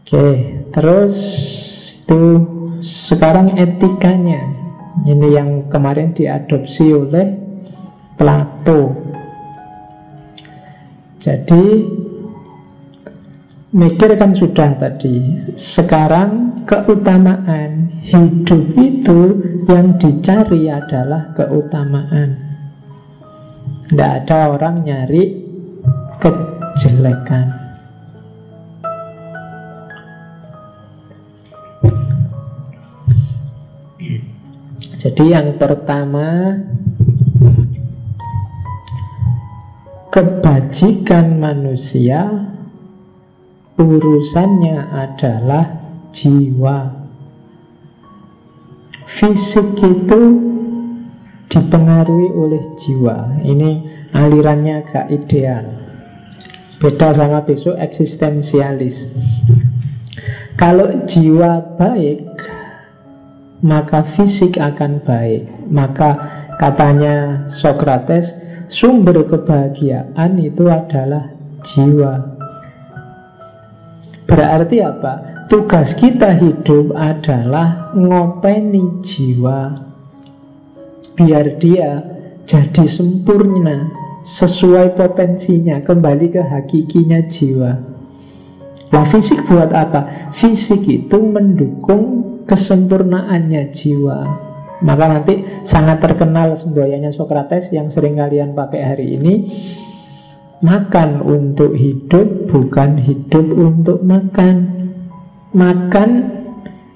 Oke, terus itu sekarang etikanya. Ini yang kemarin diadopsi oleh Plato. Jadi mikir kan sudah tadi. Sekarang keutamaan hidup itu yang dicari adalah keutamaan. Tidak ada orang nyari kejelekan. Jadi yang pertama, kebajikan manusia urusannya adalah jiwa. Fisik itu dipengaruhi oleh jiwa. Ini alirannya agak ideal. Beda sama besok eksistensialis. Kalau jiwa baik, maka fisik akan baik. Maka katanya Socrates, sumber kebahagiaan itu adalah jiwa. Berarti apa? Tugas kita hidup adalah ngopeni jiwa, biar dia jadi sempurna, sesuai potensinya, kembali ke hakikinya jiwa. Nah, fisik buat apa? Fisik itu mendukung kesempurnaannya jiwa. Maka nanti sangat terkenal semboyannya Socrates yang sering kalian pakai hari ini. Makan untuk hidup, bukan hidup untuk makan. Makan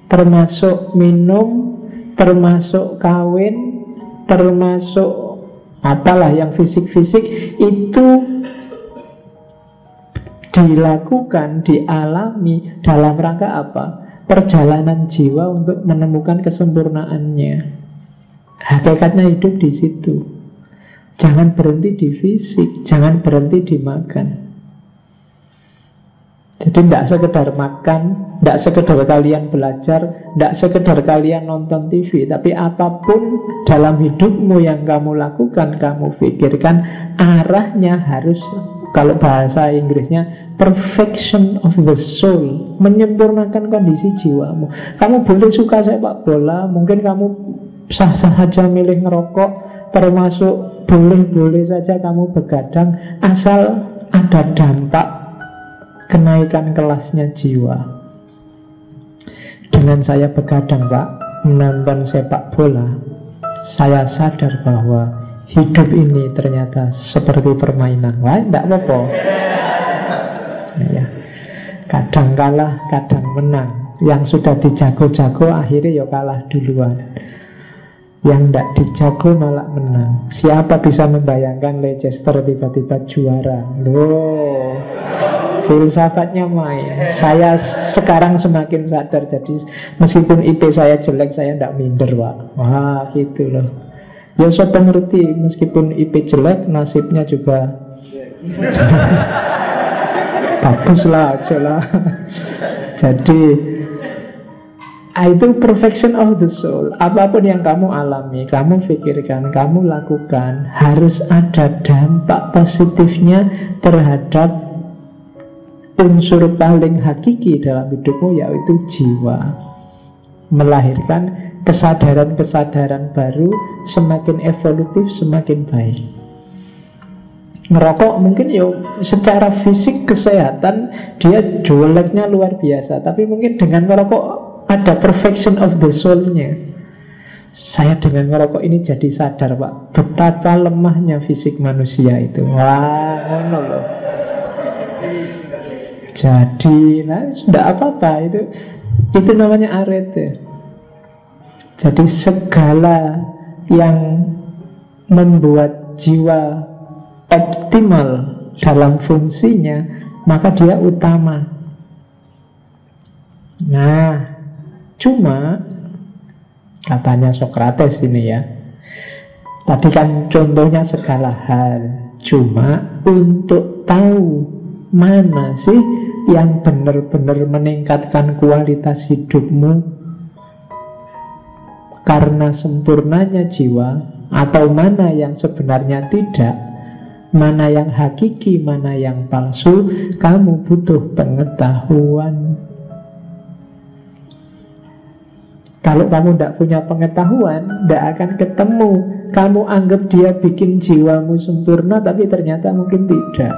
termasuk minum, termasuk kawin, termasuk apalah yang fisik-fisik, itu dilakukan, dialami dalam rangka apa? Perjalanan jiwa untuk menemukan kesempurnaannya. Hakikatnya hidup di situ. Jangan berhenti di fisik, jangan berhenti di makan. Jadi tidak sekedar makan, tidak sekedar kalian belajar, tidak sekedar kalian nonton TV, tapi apapun dalam hidupmu yang kamu lakukan, kamu pikirkan, arahnya harus, kalau bahasa Inggrisnya, perfection of the soul, menyempurnakan kondisi jiwamu. Kamu boleh suka sepak bola, mungkin kamu sah-sah saja milih ngerokok, termasuk boleh-boleh saja kamu begadang, asal ada dampak kenaikan kelasnya jiwa. Dengan saya begadang, Pak, menonton sepak bola, saya sadar bahwa hidup ini ternyata seperti permainan. Wah, tidak apa-apa. Ya. Kadang kalah, kadang menang. Yang sudah dijago-jago akhirnya ya kalah duluan. Yang tidak dijago malah menang. Siapa bisa membayangkan Leicester tiba-tiba juara? Loh, filsafatnya main. Saya sekarang semakin sadar. Jadi meskipun IP saya jelek, saya tidak minder, Pak. Wah, gitu loh. Ya saya ngerti, meskipun IP jelek, nasibnya juga baguslah aja lah. Jadi itu perfection of the soul. Apapun yang kamu alami, kamu pikirkan, kamu lakukan, harus ada dampak positifnya terhadap unsur paling hakiki dalam hidupmu, yaitu jiwa. Melahirkan kesadaran-kesadaran baru, semakin evolutif, semakin baik. Ngerokok mungkin ya secara fisik kesehatan dia jeleknya luar biasa, tapi mungkin dengan ngerokok ada perfection of the soul-nya. Saya dengan ngerokok ini jadi sadar, Pak, betapa lemahnya fisik manusia itu. Wah, ngono loh. Jadi, nah, sudah apa-apa itu namanya arete. Jadi segala yang membuat jiwa optimal dalam fungsinya, maka dia utama. Nah, cuma katanya Socrates ini ya, tadi kan contohnya segala hal. Cuma untuk tahu mana sih yang benar-benar meningkatkan kualitas hidupmu karena sempurnanya jiwa, atau mana yang sebenarnya tidak, mana yang hakiki, mana yang palsu, kamu butuh pengetahuan. Kalau kamu tidak punya pengetahuan, tidak akan ketemu. Kamu anggap dia bikin jiwamu sempurna, tapi ternyata mungkin tidak.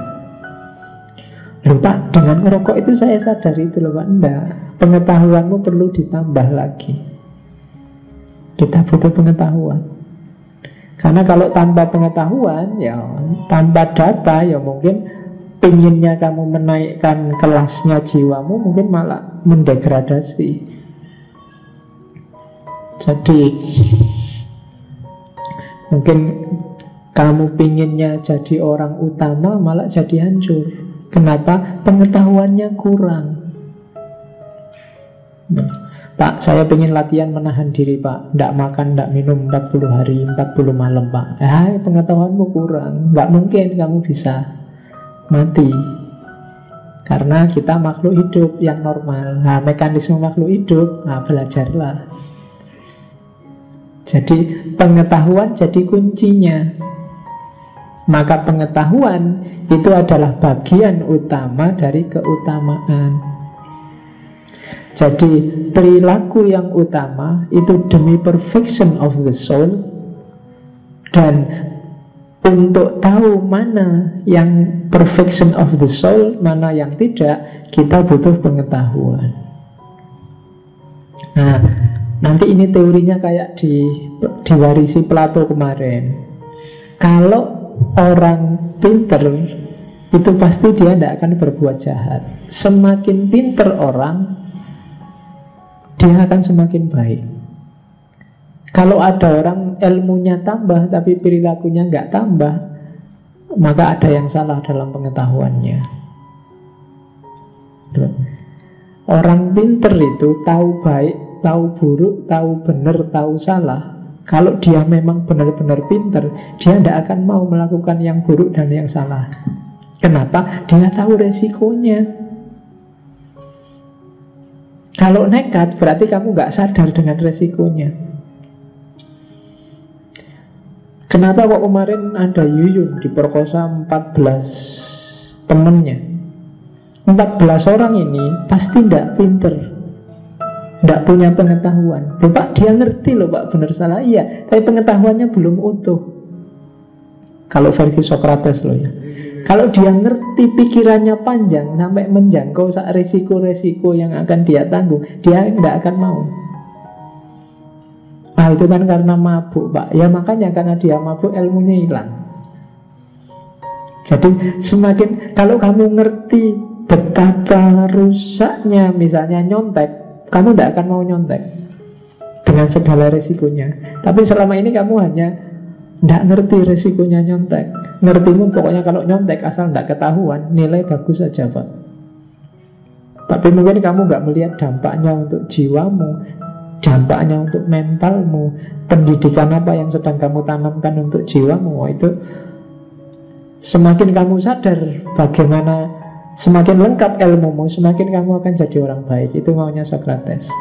Loh Pak, dengan ngerokok itu saya sadar itu loh Pak. Enggak, pengetahuanmu perlu ditambah lagi. Kita butuh pengetahuan. Karena kalau tanpa pengetahuan, ya tanpa data, ya mungkin pinginnya kamu menaikkan kelasnya jiwamu, mungkin malah mendegradasi. Jadi mungkin kamu pinginnya jadi orang utama, malah jadi hancur. Kenapa? Pengetahuannya kurang. Pak, saya pengen latihan menahan diri Pak, tidak makan, tidak minum 40 hari, 40 malam Pak. Pengetahuanmu kurang. Nggak mungkin kamu bisa mati. Karena kita makhluk hidup yang normal. Nah, mekanisme makhluk hidup, belajarlah. Jadi pengetahuan jadi kuncinya. Maka pengetahuan itu adalah bagian utama dari keutamaan. Jadi perilaku yang utama itu demi perfection of the soul. Dan untuk tahu mana yang perfection of the soul, mana yang tidak, kita butuh pengetahuan. Nah, nanti ini teorinya kayak diwarisi Plato kemarin. Kalau orang pinter itu pasti dia tidak akan berbuat jahat. Semakin pinter orang, dia akan semakin baik. Kalau ada orang ilmunya tambah tapi perilakunya nggak tambah, maka ada yang salah dalam pengetahuannya. Orang pinter itu tahu baik, tahu buruk, tahu benar, tahu salah. Kalau dia memang benar-benar pinter, dia tidak akan mau melakukan yang buruk dan yang salah. Kenapa? Dia tahu resikonya. Kalau nekat, berarti kamu nggak sadar dengan resikonya. Kenapa kok kemarin ada Yuyun diperkosa 14 temennya? 14 orang ini pasti tidak pinter, tidak punya pengetahuan. Loh Pak, dia ngerti loh Pak, benar salah, iya, tapi pengetahuannya belum utuh. Kalau versi Socrates loh ya. Kalau dia ngerti, pikirannya panjang sampai menjangkau resiko-resiko yang akan dia tanggung, dia tidak akan mau. Itu kan karena mabuk Pak. Ya makanya karena dia mabuk ilmunya hilang. Jadi semakin, kalau kamu ngerti betapa rusaknya misalnya nyontek, kamu tidak akan mau nyontek dengan segala resikonya. Tapi selama ini kamu hanya tidak ngerti resikonya nyontek. Ngertimu pokoknya kalau nyontek asal tidak ketahuan, nilai bagus saja Pak. Tapi mungkin kamu nggak melihat dampaknya untuk jiwamu, dampaknya untuk mentalmu, pendidikan apa yang sedang kamu tanamkan untuk jiwamu. Itu semakin kamu sadar bagaimana, semakin lengkap ilmumu, semakin kamu akan jadi orang baik. Itu maunya Socrates.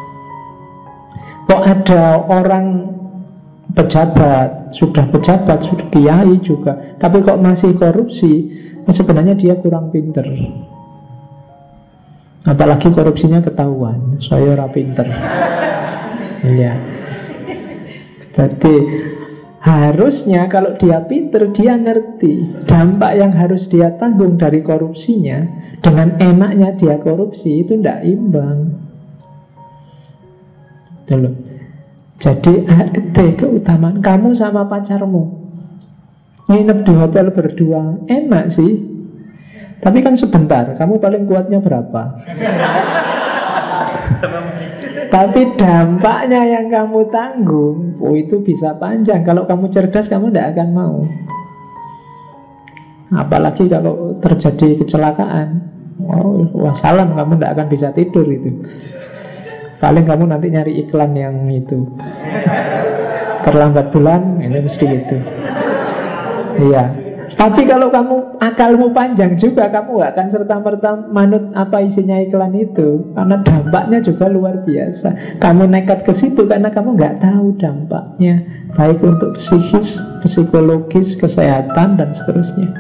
Kok ada orang pejabat, sudah kiai juga, tapi kok masih korupsi, sebenarnya dia kurang pinter. Apalagi korupsinya ketahuan, saya ora pinter. Iya. Jadi harusnya kalau dia pinter, dia ngerti dampak yang harus dia tanggung dari korupsinya. Dengan enaknya dia korupsi, itu tidak imbang. Tuh. Jadi keutamaan kamu sama pacarmu nginep di hotel berdua, enak sih. Tapi kan sebentar, kamu paling kuatnya berapa? Tapi dampaknya yang kamu tanggung, itu bisa panjang. Kalau kamu cerdas, kamu tidak akan mau. Apalagi kalau terjadi kecelakaan, wassalam, kamu tidak akan bisa tidur itu. Paling kamu nanti nyari iklan yang itu, terlambat bulan, ini mesti gitu. Iya. Tapi kalau kamu akalmu panjang juga, kamu gak akan serta-merta manut apa isinya iklan itu, karena dampaknya juga luar biasa. Kamu nekat ke situ karena kamu gak tahu dampaknya, baik untuk psikis, psikologis, kesehatan, dan seterusnya.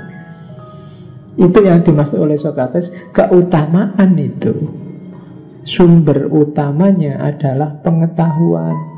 Itu yang dimaksud oleh Socrates, keutamaan itu. sumber utamanya adalah pengetahuan.